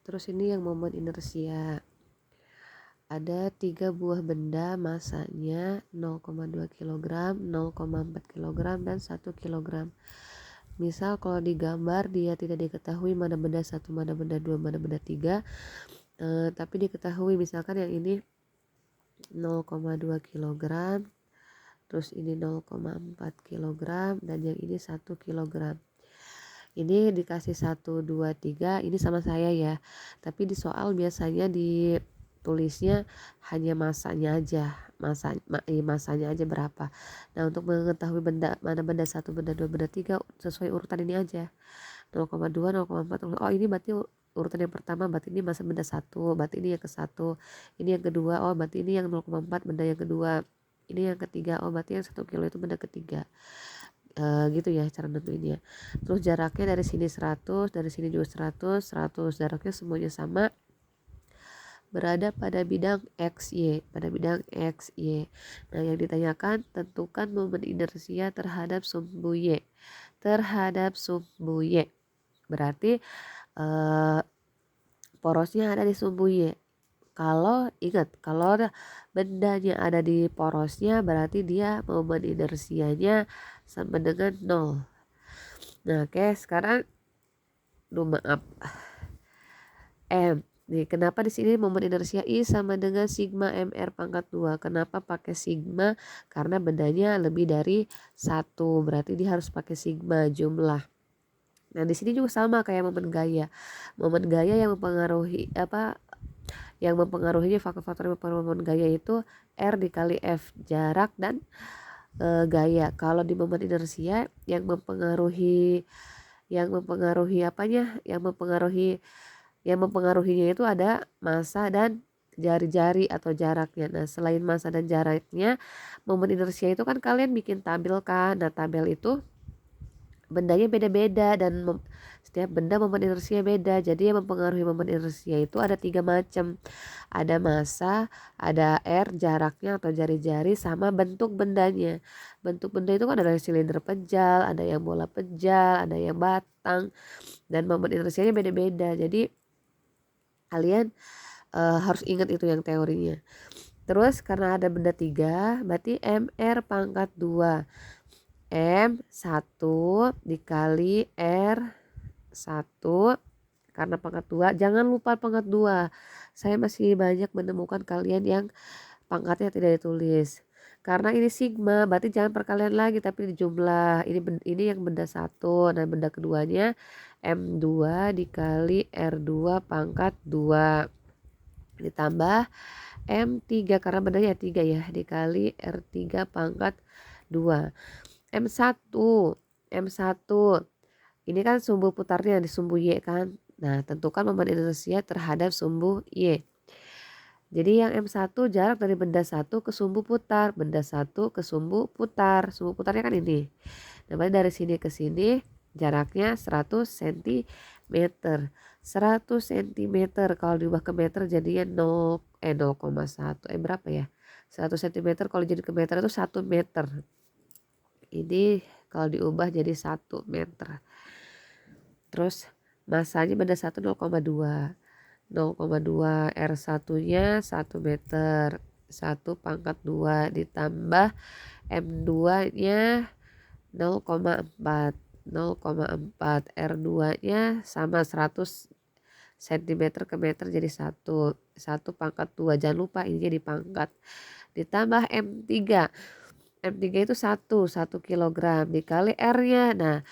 Terus ini yang momen inersia. Ada 3 buah benda masanya 0,2 kg, 0,4 kg, dan 1 kg. Misal kalau digambar dia tidak diketahui mana benda 1, mana benda 2, mana benda 3, tapi diketahui misalkan yang ini 0,2 kg, terus ini 0,4 kg, dan yang ini 1 kg. Ini dikasih 1, 2, 3, ini sama saya ya, tapi di soal biasanya ditulisnya hanya masanya aja, masanya aja berapa. Nah, untuk mengetahui mana benda 1, benda 2, benda 3 sesuai urutan ini aja, 0,2, 0,4. Oh, ini berarti urutan yang pertama, berarti ini masa benda 1, berarti ini yang ke 1, ini yang kedua, oh berarti ini yang 0,4 benda yang kedua, ini yang ketiga, oh berarti yang 1 kilo itu benda ketiga. Gitu ya cara nentuinnya. Terus jaraknya dari sini 100, dari sini juga 100, jaraknya semuanya sama, berada pada bidang XY, Nah, yang ditanyakan tentukan momen inersia terhadap sumbu Y. Berarti porosnya ada di sumbu Y. Kalau bendanya ada di porosnya, berarti dia momen inersianya sama dengan 0. Nah, oke, sekarang maaf. M. Nih, kenapa di sini momen inersia I sama dengan sigma MR pangkat 2? Kenapa pakai sigma? Karena bendanya lebih dari 1, berarti dia harus pakai sigma jumlah. Nah, di sini juga sama kayak momen gaya. Momen gaya yang mempengaruhi faktor-faktor yang mempengaruhi momen gaya itu R dikali F, jarak dan gaya. Kalau di momen inersia yang mempengaruhinya itu ada massa dan jari-jari atau jaraknya. Nah, selain massa dan jaraknya, momen inersia itu kan kalian bikin tabel kan. Nah, tabel itu bendanya beda-beda dan setiap benda momen inersia beda. Jadi yang mempengaruhi momen inersia itu ada 3 macam. Ada massa, ada R, jaraknya atau jari-jari, sama bentuk bendanya. Bentuk benda itu kan ada silinder pejal, ada yang bola pejal, ada yang batang, dan momen inersianya beda-beda. Jadi kalian harus ingat itu yang teorinya. Terus karena ada benda 3, berarti MR pangkat 2. M 1 dikali R 1 karena pangkat 2. Jangan lupa pangkat 2. Saya masih banyak menemukan kalian yang pangkatnya tidak ditulis. Karena ini sigma, berarti jangan perkalian lagi tapi dijumlah. Ini yang benda 1. Nah, benda keduanya M2 dikali R2 pangkat 2 ditambah M3 karena bendanya 3 ya, dikali R3 pangkat 2. M1 ini kan sumbu putarnya di sumbu Y kan. Nah, tentukan momen inersia terhadap sumbu Y. Jadi yang M1 jarak dari benda 1 ke sumbu putar, benda 1 ke sumbu putar. Sumbu putarnya kan ini. Nah, dari sini ke sini jaraknya 100 cm. 100 cm kalau diubah ke meter jadinya 0,1. Berapa ya? 100 cm kalau jadi ke meter itu 1 meter. Ini kalau diubah jadi 1 meter. Terus masanya benda 1 0,2. 0,2 R1 nya 1 meter. 1 pangkat 2 ditambah M2 nya 0,4. R2 nya sama 100 cm ke meter jadi 1 pangkat 2. Jangan lupa ininya dipangkat. Ditambah M3 itu 1 kilogram dikali R-nya. Nah,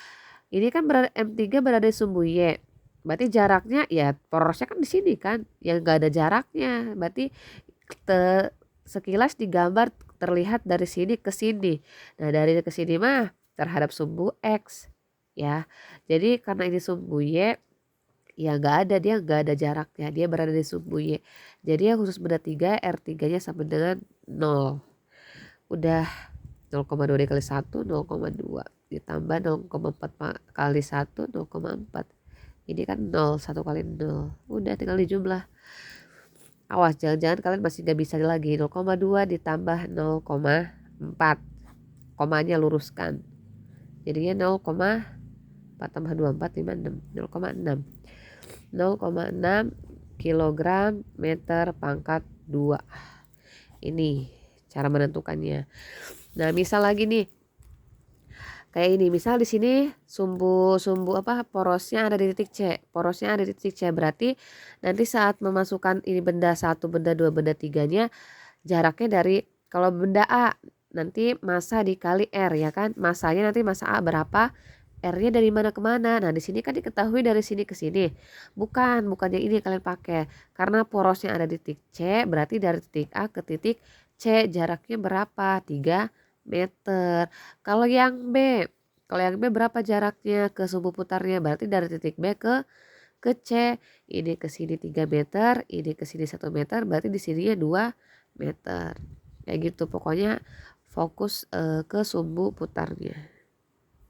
ini kan M3 berada di sumbu Y. Berarti jaraknya ya porosnya kan di sini kan, yang enggak ada jaraknya. Berarti sekilas digambar terlihat dari sini ke sini. Nah, dari ke sini mah terhadap sumbu X ya. Jadi karena ini sumbu Y ya dia enggak ada jaraknya. Dia berada di sumbu Y. Jadi yang khusus benda 3 R3-nya sama dengan 0. Udah 0,2 dikali 1 0,2 ditambah 0,4 kali 1 0,4. Ini kan 0, 1 kali 0. Udah tinggal dijumlah. Awas jangan-jangan kalian masih gak bisa lagi. 0,2 ditambah 0,4. Komanya luruskan. Jadinya 0,4 tambah 24 5, 6. 0,6. 0,6 kilogram meter pangkat 2. Ini cara menentukannya. Nah, misal lagi nih. Kayak ini, misal di sini sumbu porosnya ada di titik C. Porosnya ada di titik C, berarti nanti saat memasukkan ini benda 1, benda 2, benda 3-nya jaraknya dari, kalau benda A nanti massa dikali R ya kan. Massanya nanti massa A berapa? R-nya dari mana ke mana? Nah, di sini kan diketahui dari sini ke sini. Bukan yang ini kalian pakai. Karena porosnya ada di titik C, berarti dari titik A ke titik C jaraknya berapa? 3 meter. Kalau yang B berapa jaraknya ke sumbu putarnya? Berarti dari titik B ke C. Ini ke sini 3 meter, ini ke sini 1 meter, berarti di sininya 2 meter. Kayak gitu. Pokoknya fokus ke sumbu putarnya.